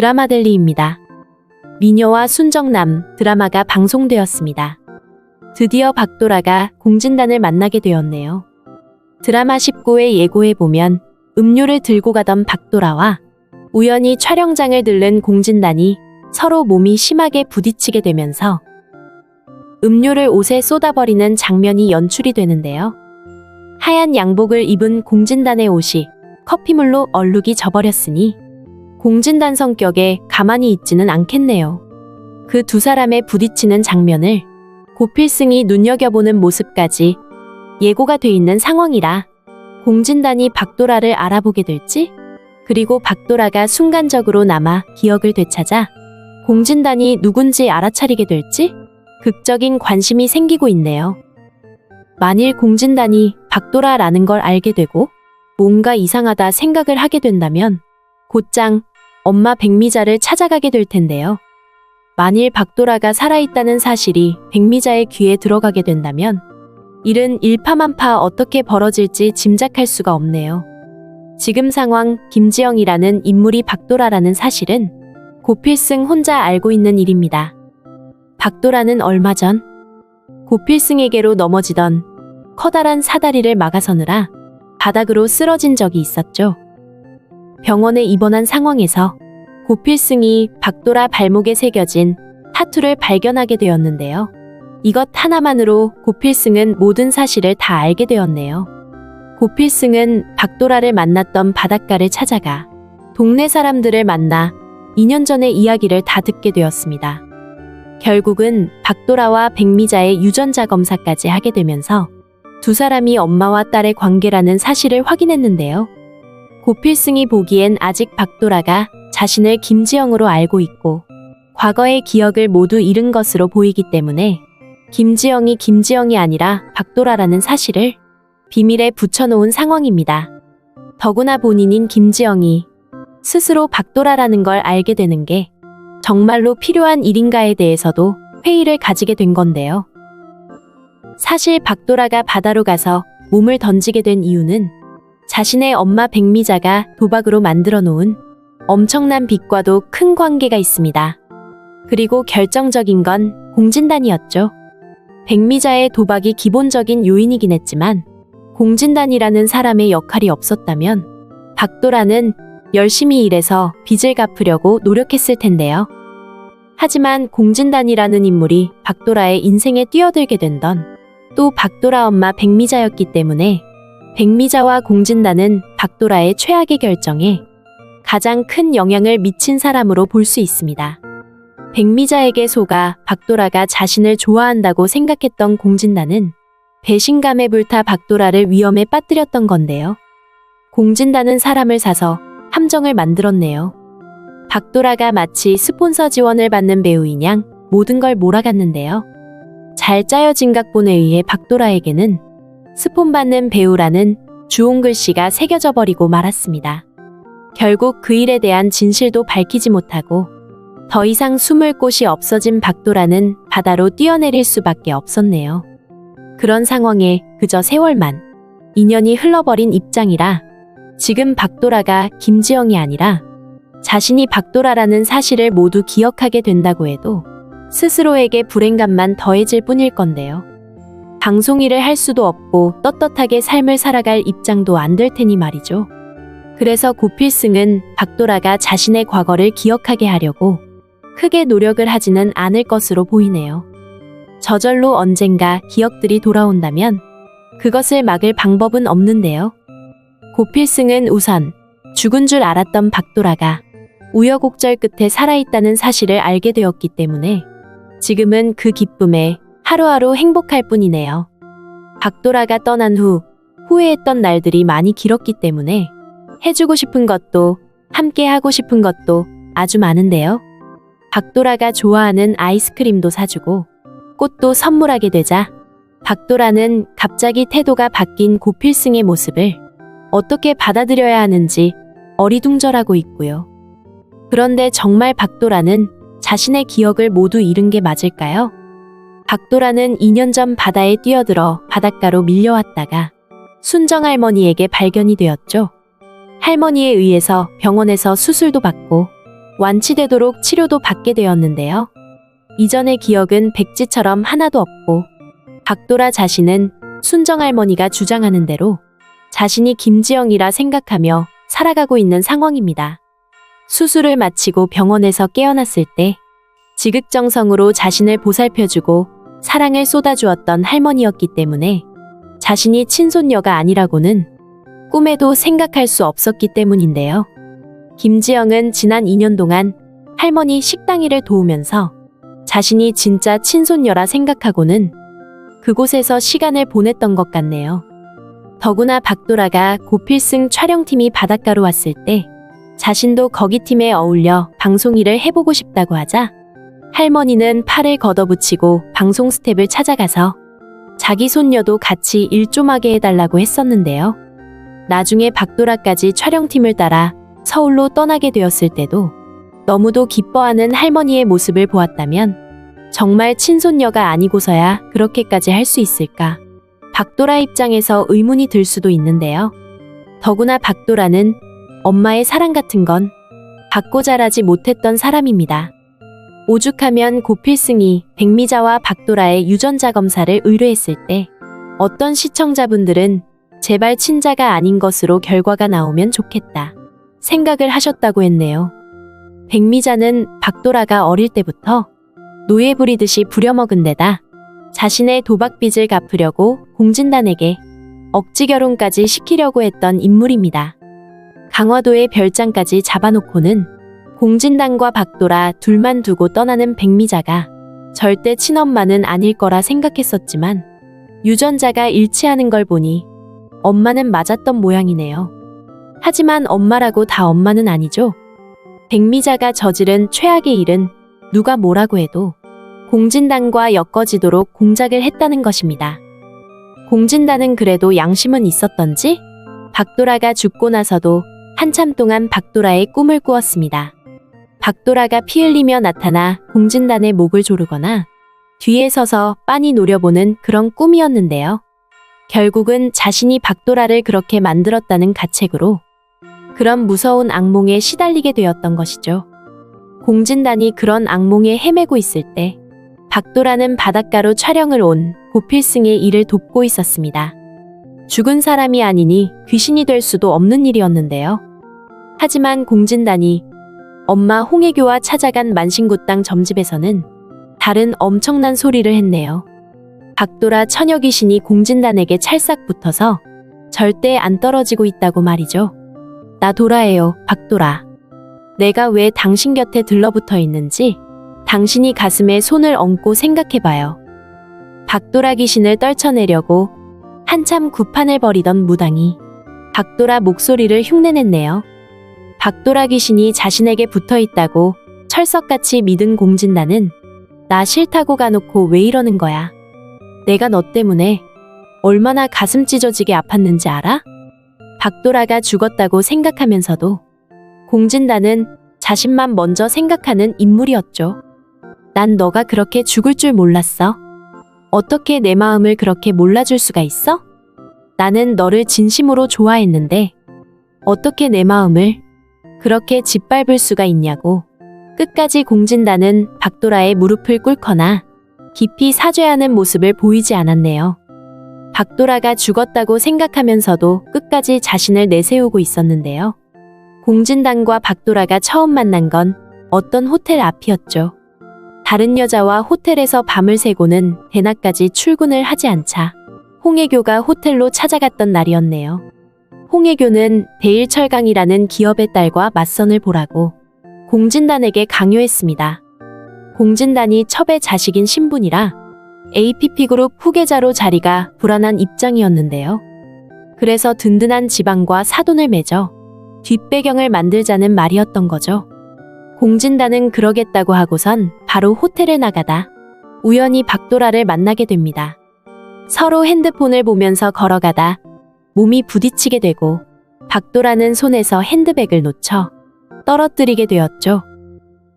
드라마델리입니다. 미녀와 순정남 드라마가 방송되었습니다. 드디어 박도라가 공진단을 만나게 되었네요. 드라마 19회 예고해보면 음료를 들고 가던 박도라와 우연히 촬영장을 들른 공진단이 서로 몸이 심하게 부딪히게 되면서 음료를 옷에 쏟아버리는 장면이 연출이 되는데요. 하얀 양복을 입은 공진단의 옷이 커피물로 얼룩이 져버렸으니 공진단 성격에 가만히 있지는 않겠네요. 그 두 사람의 부딪히는 장면을 고필승이 눈여겨보는 모습까지 예고가 돼 있는 상황이라 공진단이 박도라를 알아보게 될지, 그리고 박도라가 순간적으로 남아 기억을 되찾아 공진단이 누군지 알아차리게 될지 극적인 관심이 생기고 있네요. 만일 공진단이 박도라라는 걸 알게 되고 뭔가 이상하다 생각을 하게 된다면 곧장 엄마 백미자를 찾아가게 될 텐데요. 만일 박도라가 살아있다는 사실이 백미자의 귀에 들어가게 된다면 일은 일파만파 어떻게 벌어질지 짐작할 수가 없네요. 지금 상황 김지영이라는 인물이 박도라라는 사실은 고필승 혼자 알고 있는 일입니다. 박도라는 얼마 전 고필승에게로 넘어지던 커다란 사다리를 막아서느라 바닥으로 쓰러진 적이 있었죠. 병원에 입원한 상황에서 고필승이 박도라 발목에 새겨진 타투를 발견하게 되었는데요. 이것 하나만으로 고필승은 모든 사실을 다 알게 되었네요. 고필승은 박도라를 만났던 바닷가를 찾아가 동네 사람들을 만나 2년 전의 이야기를 다 듣게 되었습니다. 결국은 박도라와 백미자의 유전자 검사까지 하게 되면서 두 사람이 엄마와 딸의 관계라는 사실을 확인했는데요. 고필승이 보기엔 아직 박도라가 자신을 김지영으로 알고 있고 과거의 기억을 모두 잃은 것으로 보이기 때문에 김지영이 김지영이 아니라 박도라라는 사실을 비밀에 붙여놓은 상황입니다. 더구나 본인인 김지영이 스스로 박도라라는 걸 알게 되는 게 정말로 필요한 일인가에 대해서도 회의를 가지게 된 건데요. 사실 박도라가 바다로 가서 몸을 던지게 된 이유는 자신의 엄마 백미자가 도박으로 만들어 놓은 엄청난 빚과도 큰 관계가 있습니다. 그리고 결정적인 건 공진단이었죠. 백미자의 도박이 기본적인 요인이긴 했지만 공진단이라는 사람의 역할이 없었다면 박도라는 열심히 일해서 빚을 갚으려고 노력했을 텐데요. 하지만 공진단이라는 인물이 박도라의 인생에 뛰어들게 된 건 또 박도라 엄마 백미자였기 때문에 백미자와 공진단은 박도라의 최악의 결정에 가장 큰 영향을 미친 사람으로 볼 수 있습니다. 백미자에게 속아 박도라가 자신을 좋아한다고 생각했던 공진단은 배신감에 불타 박도라를 위험에 빠뜨렸던 건데요. 공진단은 사람을 사서 함정을 만들었네요. 박도라가 마치 스폰서 지원을 받는 배우인 양 모든 걸 몰아갔는데요. 잘 짜여진 각본에 의해 박도라에게는 스폰 받는 배우라는 주홍 글씨가 새겨져 버리고 말았습니다. 결국 그 일에 대한 진실도 밝히지 못하고 더 이상 숨을 곳이 없어진 박도라는 바다로 뛰어내릴 수밖에 없었네요. 그런 상황에 그저 세월만 2년이 흘러버린 입장이라 지금 박도라가 김지영이 아니라 자신이 박도라라는 사실을 모두 기억하게 된다고 해도 스스로에게 불행감만 더해질 뿐일 건데요. 방송 일을 할 수도 없고 떳떳하게 삶을 살아갈 입장도 안 될 테니 말이죠. 그래서 고필승은 박도라가 자신의 과거를 기억하게 하려고 크게 노력을 하지는 않을 것으로 보이네요. 저절로 언젠가 기억들이 돌아온다면 그것을 막을 방법은 없는데요. 고필승은 우선 죽은 줄 알았던 박도라가 우여곡절 끝에 살아있다는 사실을 알게 되었기 때문에 지금은 그 기쁨에 하루하루 행복할 뿐이네요. 박도라가 떠난 후 후회했던 날들이 많이 길었기 때문에 해주고 싶은 것도 함께 하고 싶은 것도 아주 많은데요. 박도라가 좋아하는 아이스크림도 사주고 꽃도 선물하게 되자 박도라는 갑자기 태도가 바뀐 고필승의 모습을 어떻게 받아들여야 하는지 어리둥절하고 있고요. 그런데 정말 박도라는 자신의 기억을 모두 잃은 게 맞을까요? 박도라는 2년 전 바다에 뛰어들어 바닷가로 밀려왔다가 순정할머니에게 발견이 되었죠. 할머니에 의해서 병원에서 수술도 받고 완치되도록 치료도 받게 되었는데요. 이전의 기억은 백지처럼 하나도 없고 박도라 자신은 순정할머니가 주장하는 대로 자신이 김지영이라 생각하며 살아가고 있는 상황입니다. 수술을 마치고 병원에서 깨어났을 때 지극정성으로 자신을 보살펴주고 사랑을 쏟아주었던 할머니였기 때문에 자신이 친손녀가 아니라고는 꿈에도 생각할 수 없었기 때문인데요. 김지영은 지난 2년 동안 할머니 식당 일을 도우면서 자신이 진짜 친손녀라 생각하고는 그곳에서 시간을 보냈던 것 같네요. 더구나 박도라가 고필승 촬영팀이 바닷가로 왔을 때 자신도 거기 팀에 어울려 방송 일을 해보고 싶다고 하자 할머니는 팔을 걷어붙이고 방송 스텝을 찾아가서 자기 손녀도 같이 일 좀 하게 해달라고 했었는데요. 나중에 박도라까지 촬영팀을 따라 서울로 떠나게 되었을 때도 너무도 기뻐하는 할머니의 모습을 보았다면 정말 친손녀가 아니고서야 그렇게까지 할 수 있을까? 박도라 입장에서 의문이 들 수도 있는데요. 더구나 박도라는 엄마의 사랑 같은 건 받고 자라지 못했던 사람입니다. 오죽하면 고필승이 백미자와 박도라의 유전자 검사를 의뢰했을 때 어떤 시청자분들은 제발 친자가 아닌 것으로 결과가 나오면 좋겠다 생각을 하셨다고 했네요. 백미자는 박도라가 어릴 때부터 노예 부리듯이 부려먹은 데다 자신의 도박빚을 갚으려고 공진단에게 억지 결혼까지 시키려고 했던 인물입니다. 강화도의 별장까지 잡아놓고는 공진단과 박도라 둘만 두고 떠나는 백미자가 절대 친엄마는 아닐 거라 생각했었지만 유전자가 일치하는 걸 보니 엄마는 맞았던 모양이네요. 하지만 엄마라고 다 엄마는 아니죠. 백미자가 저지른 최악의 일은 누가 뭐라고 해도 공진단과 엮어지도록 공작을 했다는 것입니다. 공진단은 그래도 양심은 있었던지 박도라가 죽고 나서도 한참 동안 박도라의 꿈을 꾸었습니다. 박도라가 피 흘리며 나타나 공진단의 목을 조르거나 뒤에 서서 빤히 노려보는 그런 꿈이었는데요. 결국은 자신이 박도라를 그렇게 만들었다는 가책으로 그런 무서운 악몽에 시달리게 되었던 것이죠. 공진단이 그런 악몽에 헤매고 있을 때 박도라는 바닷가로 촬영을 온 고필승의 일을 돕고 있었습니다. 죽은 사람이 아니니 귀신이 될 수도 없는 일이었는데요. 하지만 공진단이 엄마 홍혜교와 찾아간 만신굿당 점집에서는 다른 엄청난 소리를 했네요. 박도라 처녀 귀신이 공진단에게 찰싹 붙어서 절대 안 떨어지고 있다고 말이죠. 나 도라예요, 박도라. 내가 왜 당신 곁에 들러붙어 있는지 당신이 가슴에 손을 얹고 생각해봐요. 박도라 귀신을 떨쳐내려고 한참 구판을 벌이던 무당이 박도라 목소리를 흉내냈네요. 박도라 귀신이 자신에게 붙어있다고 철석같이 믿은 공진단은 나 싫다고 가놓고 왜 이러는 거야? 내가 너 때문에 얼마나 가슴 찢어지게 아팠는지 알아? 박도라가 죽었다고 생각하면서도 공진단은 자신만 먼저 생각하는 인물이었죠. 난 너가 그렇게 죽을 줄 몰랐어. 어떻게 내 마음을 그렇게 몰라줄 수가 있어? 나는 너를 진심으로 좋아했는데 어떻게 내 마음을 그렇게 짓밟을 수가 있냐고. 끝까지 공진단은 박도라의 무릎을 꿇거나 깊이 사죄하는 모습을 보이지 않았네요. 박도라가 죽었다고 생각하면서도 끝까지 자신을 내세우고 있었는데요. 공진단과 박도라가 처음 만난 건 어떤 호텔 앞이었죠. 다른 여자와 호텔에서 밤을 새고는 대낮까지 출근을 하지 않자 홍혜교가 호텔로 찾아갔던 날이었네요. 홍혜교는 대일철강이라는 기업의 딸과 맞선을 보라고 공진단에게 강요했습니다. 공진단이 첩의 자식인 신분이라 APP그룹 후계자로 자리가 불안한 입장이었는데요. 그래서 든든한 지방과 사돈을 맺어 뒷배경을 만들자는 말이었던 거죠. 공진단은 그러겠다고 하고선 바로 호텔을 나가다 우연히 박도라를 만나게 됩니다. 서로 핸드폰을 보면서 걸어가다 몸이 부딪히게 되고 박도라는 손에서 핸드백을 놓쳐 떨어뜨리게 되었죠.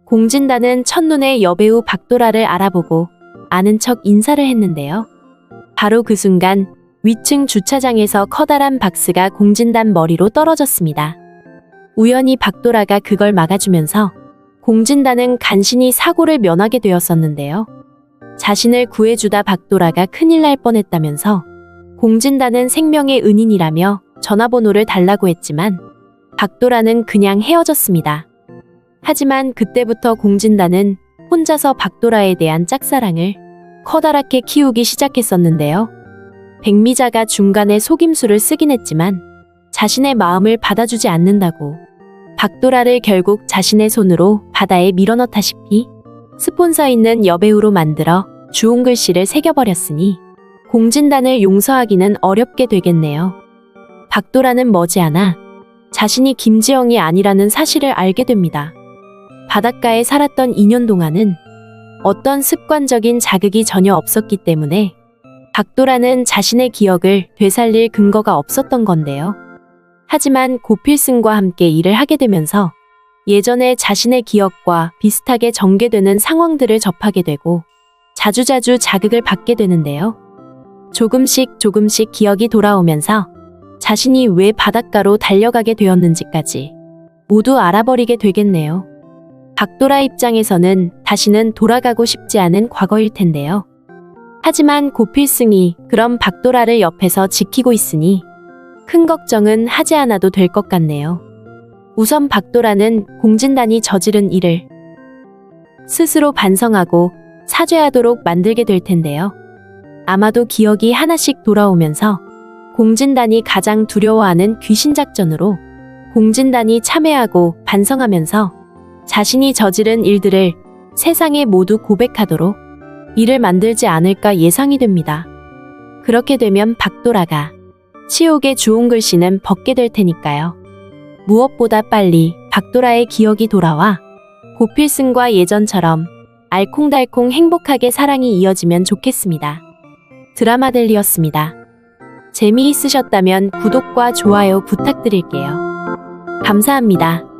공진단은 첫눈에 여배우 박도라를 알아보고 아는 척 인사를 했는데요. 바로 그 순간 위층 주차장에서 커다란 박스가 공진단 머리로 떨어졌습니다. 우연히 박도라가 그걸 막아주면서 공진단은 간신히 사고를 면하게 되었었는데요. 자신을 구해주다 박도라가 큰일 날 뻔했다면서 공진단은 생명의 은인이라며 전화번호를 달라고 했지만 박도라는 그냥 헤어졌습니다. 하지만 그때부터 공진단은 혼자서 박도라에 대한 짝사랑을 커다랗게 키우기 시작했었는데요. 백미자가 중간에 속임수를 쓰긴 했지만 자신의 마음을 받아주지 않는다고 박도라를 결국 자신의 손으로 바다에 밀어넣다시피 스폰서 있는 여배우로 만들어 주홍글씨를 새겨버렸으니 공진단을 용서하기는 어렵게 되겠네요. 박도라는 머지않아 자신이 김지영이 아니라는 사실을 알게 됩니다. 바닷가에 살았던 2년 동안은 어떤 습관적인 자극이 전혀 없었기 때문에 박도라는 자신의 기억을 되살릴 근거가 없었던 건데요. 하지만 고필승과 함께 일을 하게 되면서 예전에 자신의 기억과 비슷하게 전개되는 상황들을 접하게 되고 자주자주 자극을 받게 되는데요. 조금씩 기억이 돌아오면서 자신이 왜 바닷가로 달려가게 되었는지까지 모두 알아버리게 되겠네요. 박도라 입장에서는 다시는 돌아가고 싶지 않은 과거일 텐데요. 하지만 고필승이 그럼 박도라를 옆에서 지키고 있으니 큰 걱정은 하지 않아도 될 것 같네요. 우선 박도라는 공진단이 저지른 일을 스스로 반성하고 사죄하도록 만들게 될 텐데요. 아마도 기억이 하나씩 돌아오면서 공진단이 가장 두려워하는 귀신 작전으로 공진단이 참회하고 반성하면서 자신이 저지른 일들을 세상에 모두 고백하도록 일을 만들지 않을까 예상이 됩니다. 그렇게 되면 박도라가 치욕의 주홍글씨는 벗게 될 테니까요. 무엇보다 빨리 박도라의 기억이 돌아와 고필승과 예전처럼 알콩달콩 행복하게 사랑이 이어지면 좋겠습니다. 드라마들리였습니다. 재미있으셨다면 구독과 좋아요 부탁드릴게요. 감사합니다.